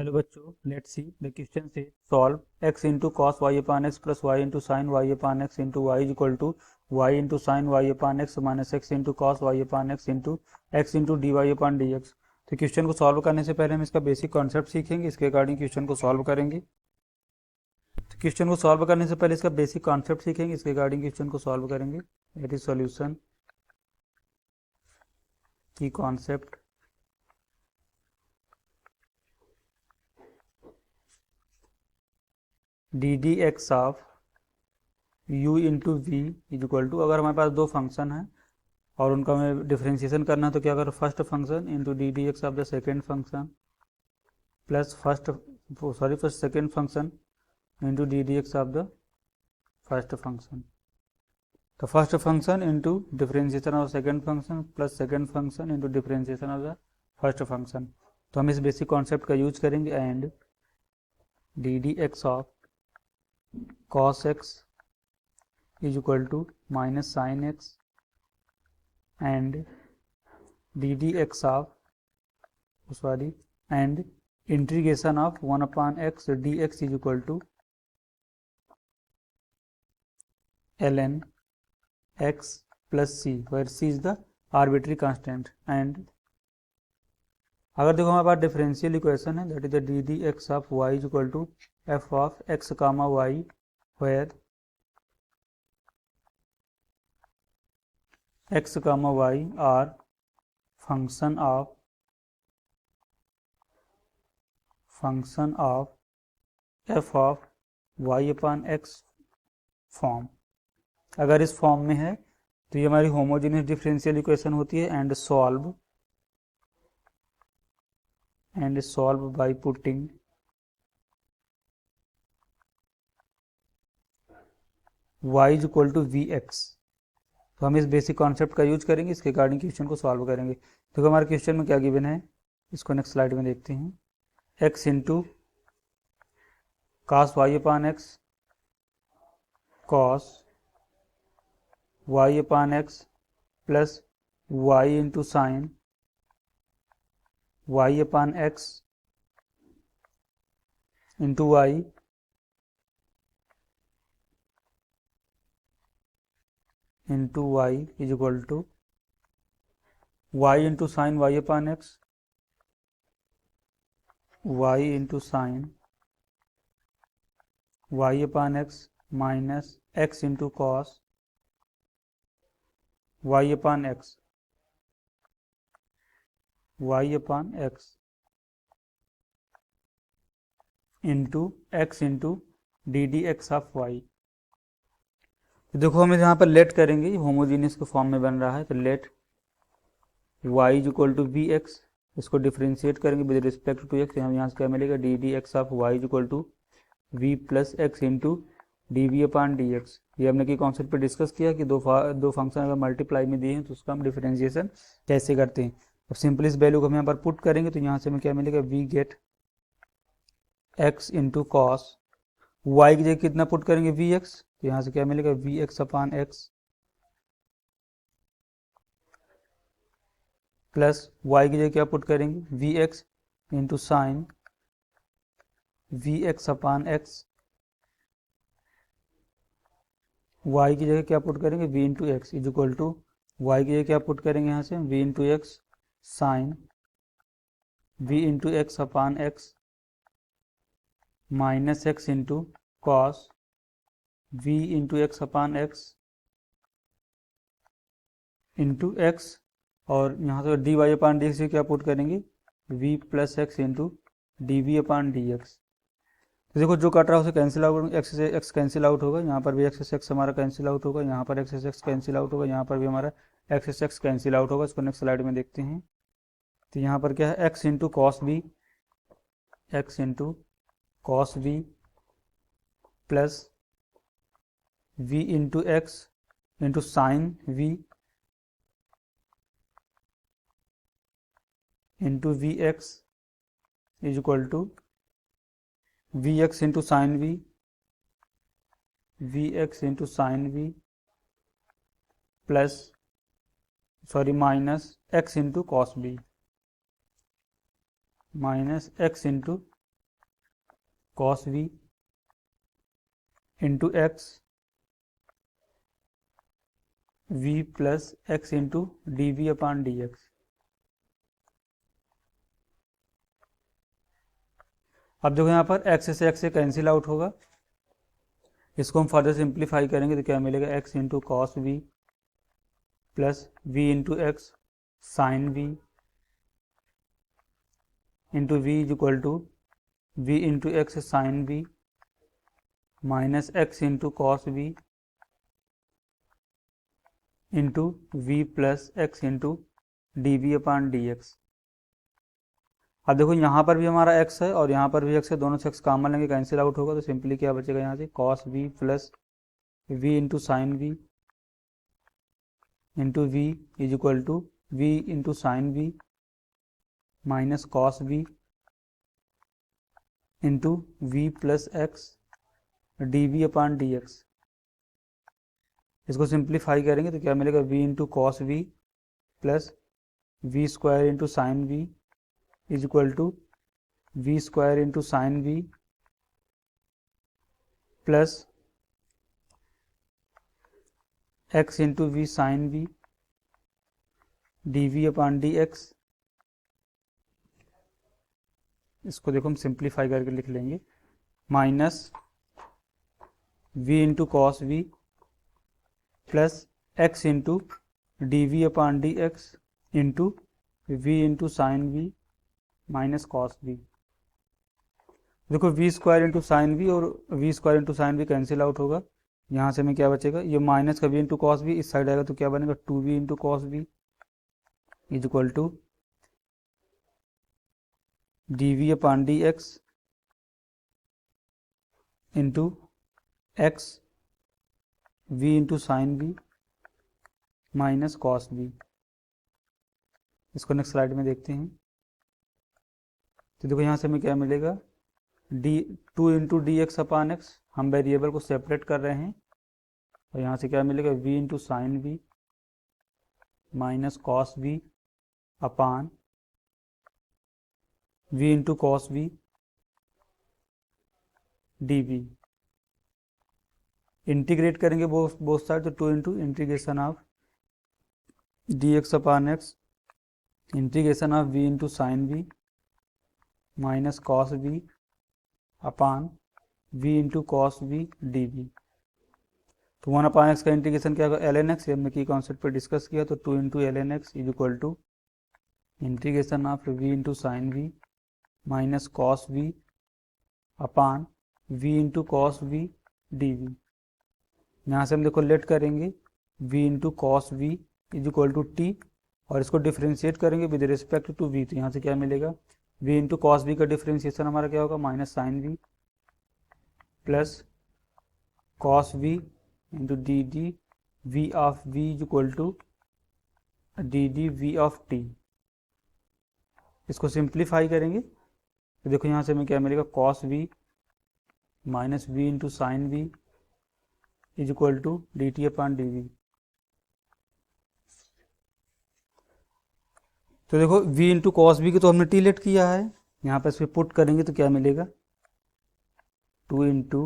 Hello बच्चों, let's see the question से solve x into cos y upon x plus y into sine y upon x into y is equal to y into sine y upon x minus x into cos y upon x into d y upon d x. तो question को solve करने से पहले हम इसका basic concept सीखेंगे, इसके according question को सॉल्व करेंगे। तो क्वेश्चन को सॉल्व करने से पहले इसका बेसिक कॉन्सेप्ट सीखेंगे, इसके अकॉर्डिंग क्वेश्चन को सॉल्व करेंगे। इट इज सॉल्यूशन की concept d d x of u into v is equal to, अगर हमारे पास दो फंक्शन है और उनका हमें डिफ्रेंशिएशन करना है तो क्या करो, first function into d d x of the second function plus first second function into d d x of the first function. तो first function into differentiation of second function plus second function into differentiation of the first function. तो हम इस basic concept का use करेंगे। And d d x of cos x is equal to minus sin x and ddx of and integration of 1 upon x dx is equal to ln x plus c, where c is the arbitrary constant। and अगर देखो हमारे पास differential equation है, that is the d d x of y is equal to f of x comma y, where x comma y are function of f of y upon x form. अगर इस form में है तो ये हमारी homogeneous differential equation होती है। And solve by putting y is equal to v x. तो हम इस बेसिक कॉन्सेप्ट का यूज करेंगे, इसके अकॉर्डिंग क्वेश्चन को सॉल्व करेंगे। देखो हमारे क्वेश्चन में क्या गिवन है, इसको नेक्स्ट स्लाइड में देखते हैं। x into cos y upon x cos y upon x plus y into sine y upon x into y into y is equal to y into sine y upon x y into sine y upon x minus x into cos y upon x into x into d d x of y. तो देखो हम यहाँ पर late करेंगे, homogeneous के form में बन रहा है, तो let y is equal to v x, इसको डिफ्रेंशिएट करेंगे विद रिस्पेक्ट टू एक्स। हम यहाँ से क्या मिलेगा, d d x of y is equal to v plus x into d v upon d x. ये हमने की कॉन्सेप्ट पे डिस्कस किया कि दो फंक्शन अगर मल्टीप्लाई में दिए हैं तो उसका हम डिफ्रेंशिएशन कैसे करते हैं। अब सिंपल इस वैल्यू को हम यहाँ पर पुट करेंगे तो यहाँ से हमें क्या मिलेगा, we get x into cos, y की जगह कितना पुट करेंगे, वी एक्स, तो यहाँ से क्या मिलेगा, v x upon x plus y की जगह क्या पुट करेंगे, v x into sine v x upon x, y की जगह क्या पुट करेंगे, v into x is equal to y की जगह क्या पुट करेंगे यहाँ से, v into x sine v into x upon x minus x into cos v into x upon x into x, और यहाँ से d y upon d x क्या पुट करेंगे, v plus x into d v upon d x. तो देखो जो cut रहा है उसे कैंसिल आउट, एक्स से एक्स कैंसिल आउट होगा, यहाँ पर भी एक्स से एक्स हमारा कैंसिल आउट होगा, यहाँ पर एक्स से एक्स कैंसिल आउट होगा, यहाँ पर भी हमारा एक्स से एक्स कैंसिल आउट होगा। इसको नेक्स्ट स्लाइड में देखते हैं। तो यहाँ पर क्या है, x into cos v, x into cos v plus v into x into sine v into v x is equal to v x into sine v x into sine v plus minus x into cos b, minus x into cos v into x v plus x into d v upon d x. अब देखो यहाँ पर x से cancel out होगा, इसको हम further simplify करेंगे तो क्या मिलेगा, x into cos v plus v into x sine v into v is equal to v into x sine v minus x into cos v into v plus x into d v upon d x. अब देखो यहाँ पर भी हमारा x है और यहाँ पर भी x है, दोनों से x कॉमन लेंगे, कैंसिल आउट होगा, तो सिंपली क्या बचेगा यहाँ से, cos v plus v into sine v into v is equal to v into sine v minus cos v into v plus x d v upon d x. इसको simplify करेंगे तो क्या मिलेगा, v into cos v plus v square into sine v is equal to v square into sine v plus x into we sine v d v upon d x. इसको देखो हम simplify करके लिख लेंगे, minus v into cos v plus x into d v upon d x into v into sine v minus cos v. देखो v square into sine v और v square into sine v cancel out होगा, यहाँ से हमें क्या बचेगा, ये minus का वी इंटू कॉस वी इस साइड आएगा तो क्या बनेगा, to v into cos v is equal to d v upon d x into x v into sine v minus cos v. इसको नेक्स्ट स्लाइड में देखते हैं। तो देखो यहाँ से हमें क्या मिलेगा, two into d x upon x, हम वेरिएबल को सेपरेट कर रहे हैं, और यहाँ से क्या मिलेगा, v into sine v minus cos v upon v into cos v d v. Integrate करेंगे बोथ साइड, तो two into integration of d x upon x integration of v into sine v minus cos v upon v into cos v d v. तो 1 अपान x का integration क्या होगा, L n x, हमने की concept पर discuss किया, तो 2 into l n x is equal to integration of v into sine v minus cos v upon v into cos v d v. यहाँ से हम देखो लेट करेंगे v into cos v is equal to t, और इसको differentiate करेंगे with respect to v, तो यहाँ से क्या मिलेगा, v इंटू कॉस वी का डिफ्रेंशिएशन हमारा क्या होगा, minus sine v plus cos v into d d v of v is equal to d d v of t. इसको सिंप्लीफाई करेंगे तो देखो यहाँ से हमें क्या मिलेगा, cos v minus v into sine v is equal to d t upon d v. तो देखो v इंटू कॉस वी की तो हमने टी लेट किया है, यहाँ पर इस पर पुट करेंगे तो क्या मिलेगा, 2 into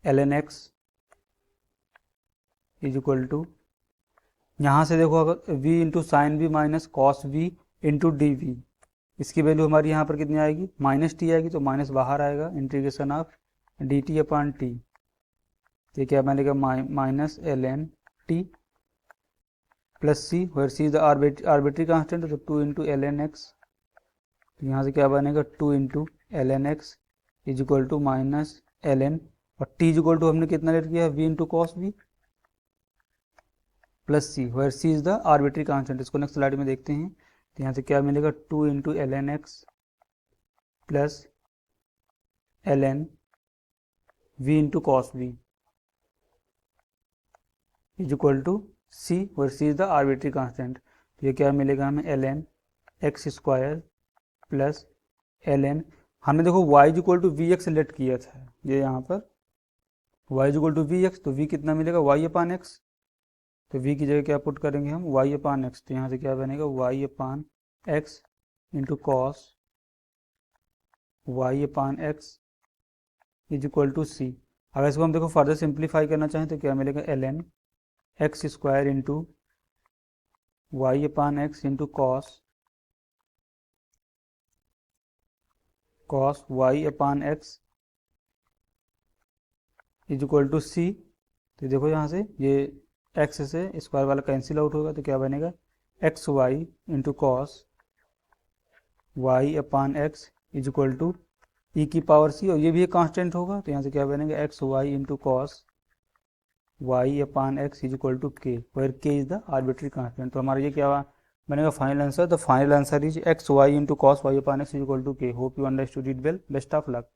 l n x is equal to, यहाँ से देखो अगर v into sine v minus cos v into d v, इसकी वैल्यू हमारी यहाँ पर कितनी आएगी, माइनस टी आएगी, तो माइनस बाहर आएगा, integration of d t upon t, तो क्या बनेगा, minus l n t plus c, where c is the arbitrary constant, तो 2 इंटू एल एन एक्स, तो यहाँ से क्या बनेगा, 2 into l n x is equal to minus l n, और टी इज इक्वल टू हमने कितना लेट किया, v into cos v plus c, where c is the arbitrary constant. इसको नेक्स्ट स्लाइड में देखते हैं, तो यहाँ से क्या मिलेगा, 2 into l n x plus l n v into cos v is equal to c, where c is the arbitrary constant, तो ये क्या मिलेगा हमें, l n x square plus l n, हमने देखो y is equal to v x let किया था, ये यहाँ पर y is equal to v x, तो v कितना मिलेगा, y अपान एक्स, तो v की जगह क्या पुट करेंगे हम, y अपान एक्स, तो यहाँ से क्या बनेगा, y upon x into cos y upon x is equal to c. अगर इसको हम देखो फर्दर सिंप्लीफाई करना चाहें तो क्या मिलेगा, ln x square into y upon x into cos y upon x is equal to c. तो देखो यहाँ से ये एक्स से स्क्वायर वाला कैंसिल आउट होगा तो क्या बनेगा, x y into cos y upon x is equal to e की पावर सी, और ये भी एक कांस्टेंट होगा तो यहाँ से क्या बनेगा, x y into cos y upon x is equal to k, where k is the arbitrary constant. तो हमारा ये क्या बनेगा final answer. The final answer is x y into cos y upon x is equal to k. Hope you understood it well. Best of luck.